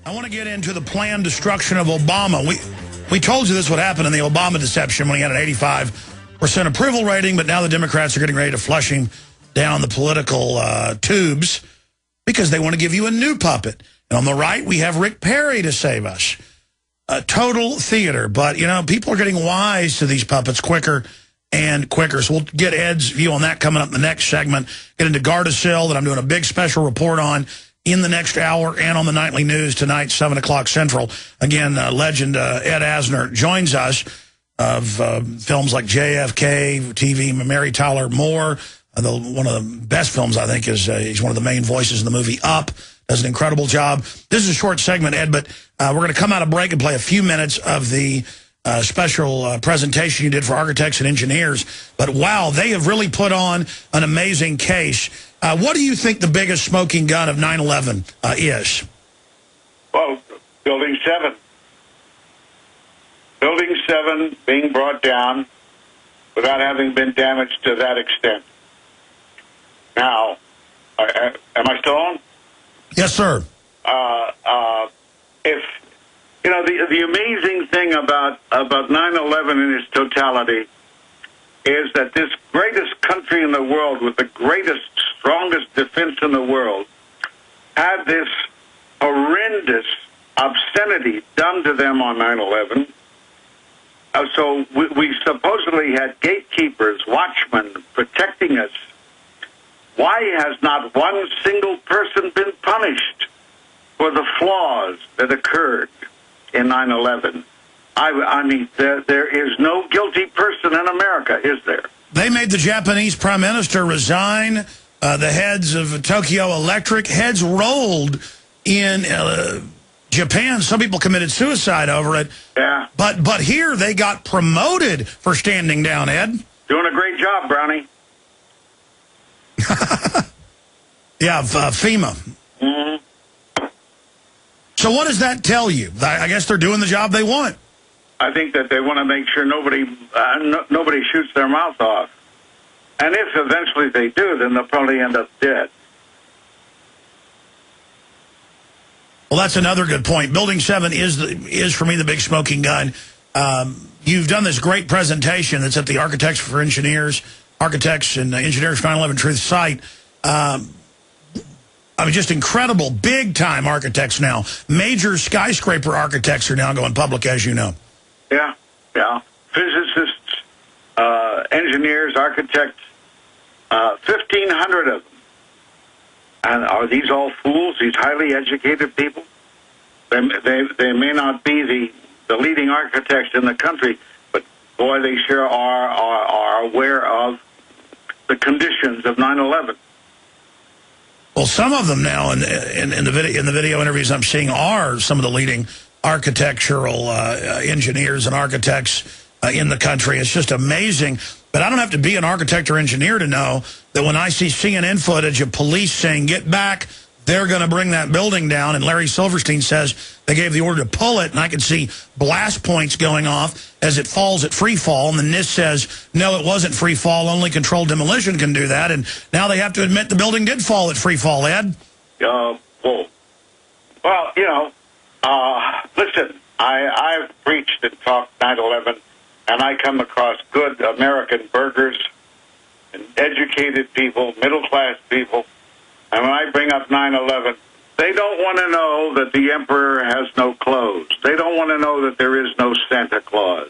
I want to get into the planned destruction of Obama. We told you this would happen in the Obama deception when he had an 85% approval rating, but now the Democrats are getting ready to flush him down the political tubes because they want to give you a new puppet. And on the right, we have Rick Perry to save us. Total theater. But, you know, people are getting wise to these puppets quicker and quicker. So we'll get Ed's view on that coming up in the next segment. Get into Gardasil that I'm doing a big special report on in the next hour and on the nightly news tonight, 7 o'clock Central. Again, legend Ed Asner joins us of films like JFK, TV, Mary Tyler Moore. One of the best films, I think, is he's one of the main voices in the movie Up. Does an incredible job. This is a short segment, Ed, but we're going to come out of break and play a few minutes of the special presentation you did for architects and engineers. But, wow, they have really put on an amazing case. What do you think the biggest smoking gun of 9/11 is? Well, Building 7. Building 7 being brought down without having been damaged to that extent. Now, am I still on? Yes, sir. If you know, the amazing thing about 9/11 in its totality is that this greatest country in the world with the greatest, strongest defense in the world had this horrendous obscenity done to them on 9/11. So we supposedly had gatekeepers, watchmen protecting us. Why has not one single person been punished for the flaws that occurred in 9/11? I mean, there is no guilty person in America, is there? They made the Japanese prime minister resign. The heads of Tokyo Electric, heads rolled in Japan. Some people committed suicide over it. Yeah. But here they got promoted for standing down, Ed. Doing a great job, Brownie. Yeah, FEMA. Mm-hmm. So what does that tell you? I guess they're doing the job they want. I think that they want to make sure nobody shoots their mouth off. And if eventually they do, then they'll probably end up dead. Well, that's another good point. Building 7 is for me the big smoking gun. You've done this great presentation that's at the Architects and Engineers for 9/11 Truth site. I mean, just incredible, big-time architects now. Major skyscraper architects are now going public, as you know. Yeah, yeah. Physicists, engineers, architects, 1,500 of them. And are these all fools, these highly educated people? They may not be the leading architects in the country, but, boy, they sure are aware of the conditions of 9/11. Well, some of them now in the video interviews I'm seeing are some of the leading architectural engineers and architects in the country. It's just amazing. But I don't have to be an architect or engineer to know that when I see CNN footage of police saying, get back, they're going to bring that building down. And Larry Silverstein says they gave the order to pull it. And I can see blast points going off as it falls at free fall. And the NIST says, no, it wasn't free fall. Only controlled demolition can do that. And now they have to admit the building did fall at free fall, Ed. Well, you know, listen, I've preached and talked 9/11, and I come across good American burghers and educated people, middle-class people. And when I bring up 9/11, they don't want to know that the emperor has no clothes. They don't want to know that there is no Santa Claus.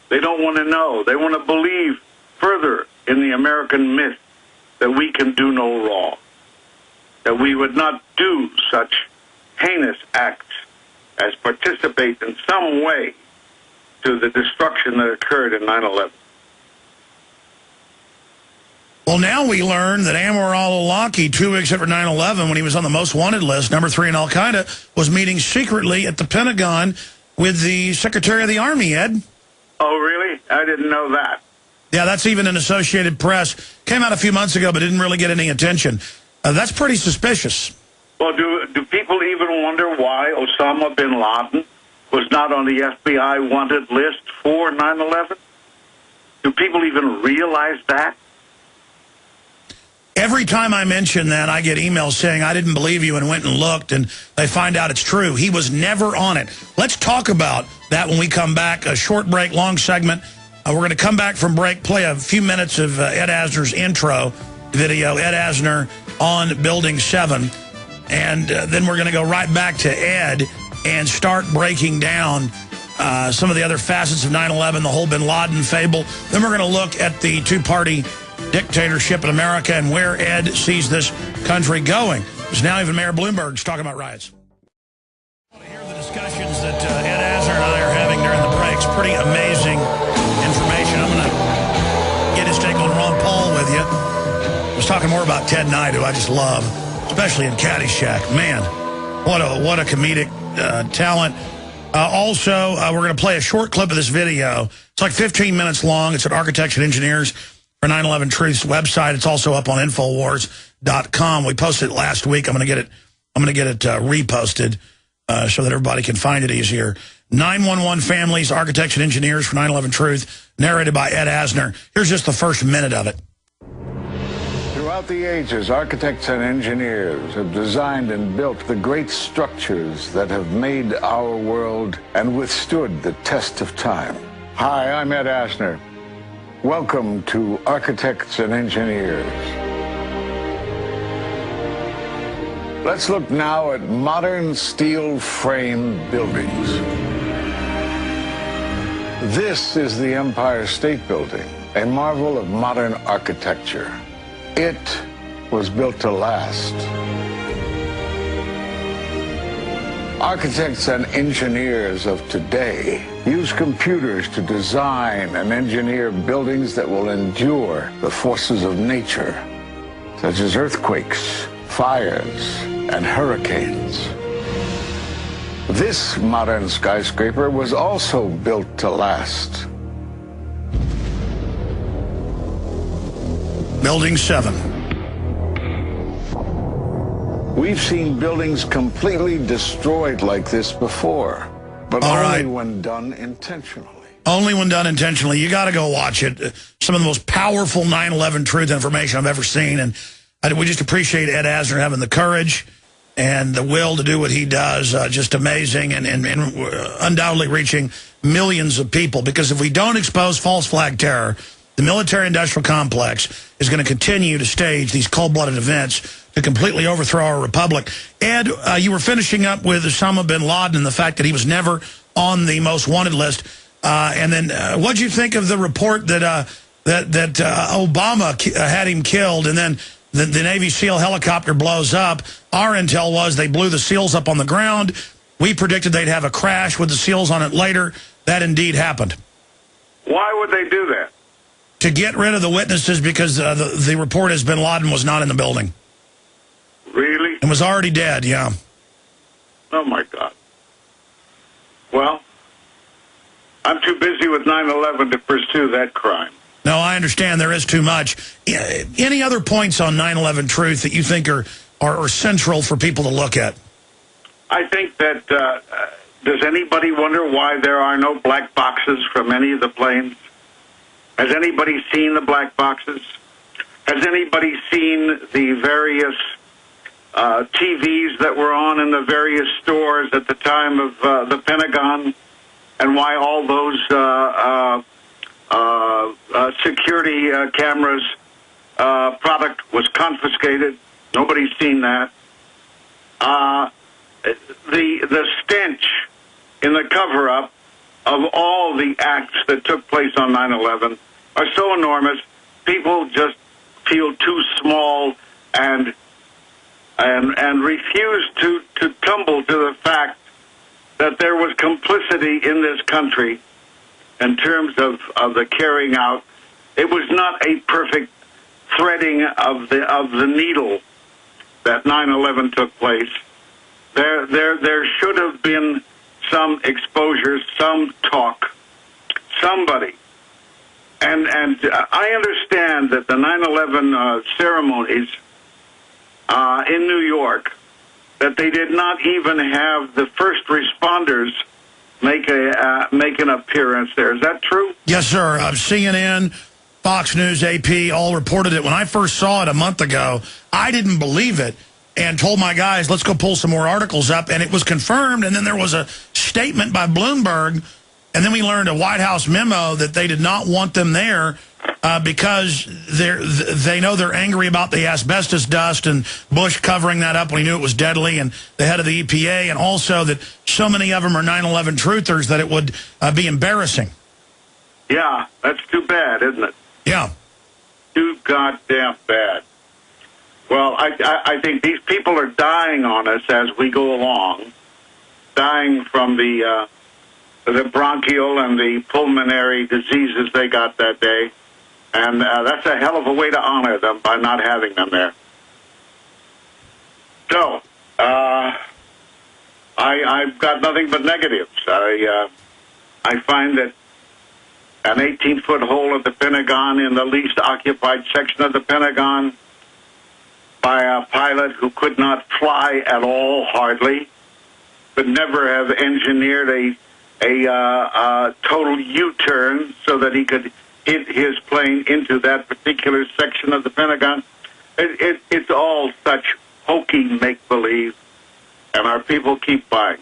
They don't want to know. They want to believe further in the American myth that we can do no wrong, that we would not do such heinous acts as participate in some way to the destruction that occurred in 9/11. Well, now we learn that Anwar al-Awlaki, 2 weeks after 9/11, when he was on the most wanted list, number 3 in Al-Qaeda, was meeting secretly at the Pentagon with the Secretary of the Army, Ed. Oh, really? I didn't know that. Yeah, that's even in Associated Press. Came out a few months ago, but didn't really get any attention. That's pretty suspicious. Well, do people even wonder why Osama bin Laden was not on the FBI wanted list for 9/11? Do people even realize that? Every time I mention that, I get emails saying, I didn't believe you and went and looked, and they find out it's true. He was never on it. Let's talk about that when we come back. A short break, long segment. We're going to come back from break, play a few minutes of Ed Asner's intro video, Ed Asner on Building 7. And then we're going to go right back to Ed and start breaking down some of the other facets of 9/11, the whole bin Laden fable. Then we're going to look at the two-party dictatorship in America and where Ed sees this country going. There's now even Mayor Bloomberg's talking about riots. I want to hear the discussions that Ed Asner and I are having during the breaks. Pretty amazing information. I'm going to get his take on Ron Paul with you. I was talking more about Ted Knight, who I just love, especially in Caddyshack. Man, what a comedic talent. Also, we're going to play a short clip of this video. It's like 15 minutes long. It's at Architects and Engineers for 9/11 Truth's website. It's also up on Infowars.com. We posted it last week. I'm going to get it reposted so that everybody can find it easier. 911 Families, Architects and Engineers for 9/11 Truth, narrated by Ed Asner. Here's just the first minute of it. Throughout the ages, architects and engineers have designed and built the great structures that have made our world and withstood the test of time. Hi, I'm Ed Asner. Welcome to Architects and Engineers. Let's look now at modern steel frame buildings. This is the Empire State Building, a marvel of modern architecture. It was built to last. Architects and engineers of today use computers to design and engineer buildings that will endure the forces of nature, such as earthquakes, fires, and hurricanes. This modern skyscraper was also built to last. Building 7. We've seen buildings completely destroyed like this before, but only when done intentionally. Only when done intentionally. You got to go watch it. Some of the most powerful 9/11 truth information I've ever seen, and we just appreciate Ed Asner having the courage and the will to do what he does. Just amazing, and undoubtedly reaching millions of people, because if we don't expose false flag terror, the military-industrial complex is going to continue to stage these cold-blooded events to completely overthrow our republic. Ed, you were finishing up with Osama bin Laden and the fact that he was never on the most wanted list. And then what did you think of the report that Obama had him killed, and then the Navy SEAL helicopter blows up? Our intel was they blew the SEALs up on the ground. We predicted they'd have a crash with the SEALs on it later. That indeed happened. Why would they do that? To get rid of the witnesses, because the report is bin Laden was not in the building. Really? And was already dead, yeah. Oh, my God. Well, I'm too busy with 9/11 to pursue that crime. No, I understand there is too much. Any other points on 9/11 truth that you think are central for people to look at? I think that, does anybody wonder why there are no black boxes from any of the planes? Has anybody seen the black boxes? Has anybody seen the various TVs that were on in the various stores at the time of the Pentagon, and why all those security cameras product was confiscated? Nobody's seen that. The stench in the cover-up of all the acts that took place on 9/11 are so enormous, people just feel too small and refuse to tumble to the fact that there was complicity in this country in terms of the carrying out. It was not a perfect threading of the needle that 9/11 took place. There should have been some exposure, some talk, somebody. And I understand that the 9/11 ceremonies in New York, that they did not even have the first responders make an appearance there. Is that true? Yes, sir. CNN Fox News, AP, all reported it. When I first saw it a month ago, I didn't believe it and told my guys, let's go pull some more articles up. And it was confirmed, and then there was a statement by Bloomberg, and then we learned a White House memo that they did not want them there because they know they're angry about the asbestos dust and Bush covering that up when he knew it was deadly, and the head of the EPA, and also that so many of them are 9/11 truthers that it would be embarrassing. Yeah, that's too bad, isn't it? Yeah. Too goddamn bad. Well, I think these people are dying on us as we go along, dying from the bronchial and the pulmonary diseases they got that day. And that's a hell of a way to honor them by not having them there. So, I've got nothing but negatives. I find that an 18-foot hole at the Pentagon in the least occupied section of the Pentagon by a pilot who could not fly at all, hardly, could never have engineered a total U-turn so that he could hit his plane into that particular section of the Pentagon. It's all such hokey make-believe, and our people keep buying.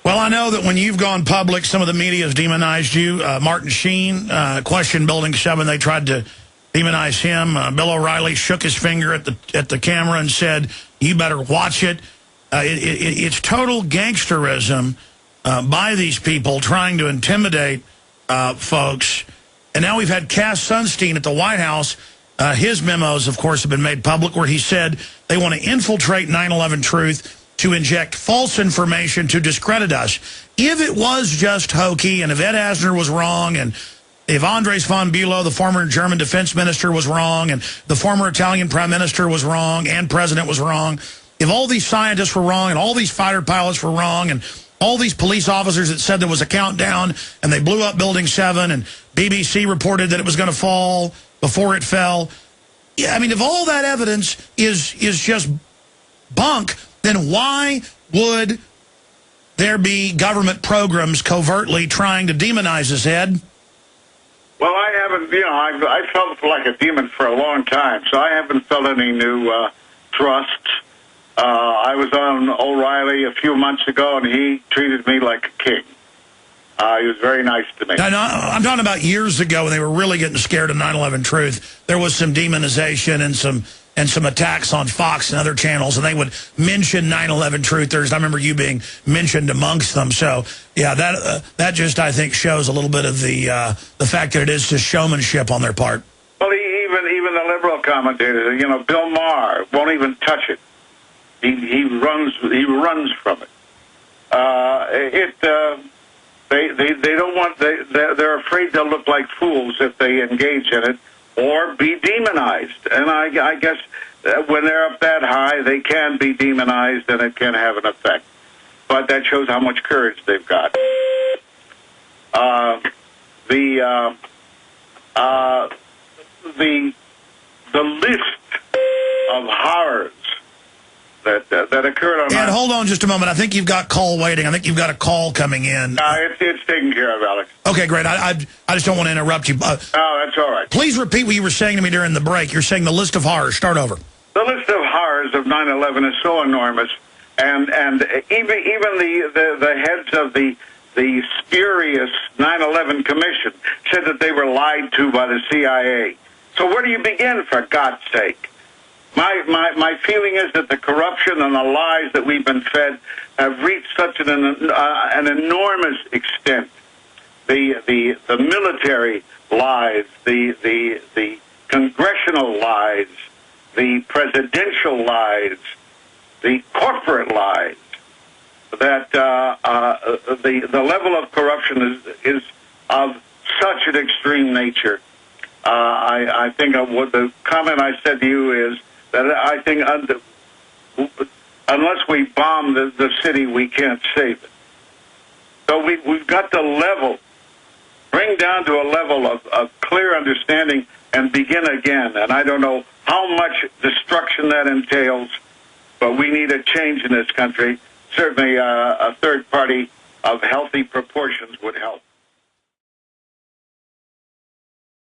Well, I know that when you've gone public, some of the media has demonized you. Martin Sheen questioned Building 7. They tried to demonize him. Bill O'Reilly shook his finger at the camera and said, you better watch it. It's total gangsterism by these people trying to intimidate folks. And now we've had Cass Sunstein at the White House. His memos, of course, have been made public where he said they want to infiltrate 9/11 truth to inject false information to discredit us. If it was just hokey, and if Ed Asner was wrong, and if Andres von Bülow, the former German defense minister, was wrong, and the former Italian prime minister was wrong, and president was wrong, if all these scientists were wrong, and all these fighter pilots were wrong, and all these police officers that said there was a countdown, and they blew up Building 7, and BBC reported that it was going to fall before it fell. Yeah, I mean, if all that evidence is just bunk, then why would there be government programs covertly trying to demonize us, Ed? Well, I haven't, I felt like a demon for a long time, so I haven't felt any new trust. I was on O'Reilly a few months ago, and he treated me like a king. He was very nice to me. Now, I'm talking about years ago when they were really getting scared of 9/11 truth. There was some demonization and some attacks on Fox and other channels, and they would mention 9/11 truthers. I remember you being mentioned amongst them. So, yeah, that just, I think, shows a little bit of the fact that it is just showmanship on their part. Well, even the liberal commentators, Bill Maher won't even touch it. He runs from it. They don't want. They're afraid they'll look like fools if they engage in it or be demonized. And I guess when they're up that high, they can be demonized, and it can have an effect. But that shows how much courage they've got. The list of horrors that occurred on. Ed, hold on just a moment. I think you've got call waiting. I think you've got a call coming in. It's taken care of, Alex. Okay, great. I just don't want to interrupt you. Oh, that's all right. Please repeat what you were saying to me during the break. You're saying the list of horrors. Start over. The list of horrors of 9/11 is so enormous, and even the heads of the spurious 9/11 Commission said that they were lied to by the CIA. So where do you begin, for God's sake? My feeling is that the corruption and the lies that we've been fed have reached such an enormous extent. The military lies, the congressional lies, the presidential lies, the corporate lies, that the level of corruption is of such an extreme nature. I think what the comment I said to you is that I think unless we bomb the city, we can't save it. So we've got to bring down to a level of clear understanding and begin again. And I don't know how much destruction that entails, but we need a change in this country. Certainly a third party of healthy proportions would help.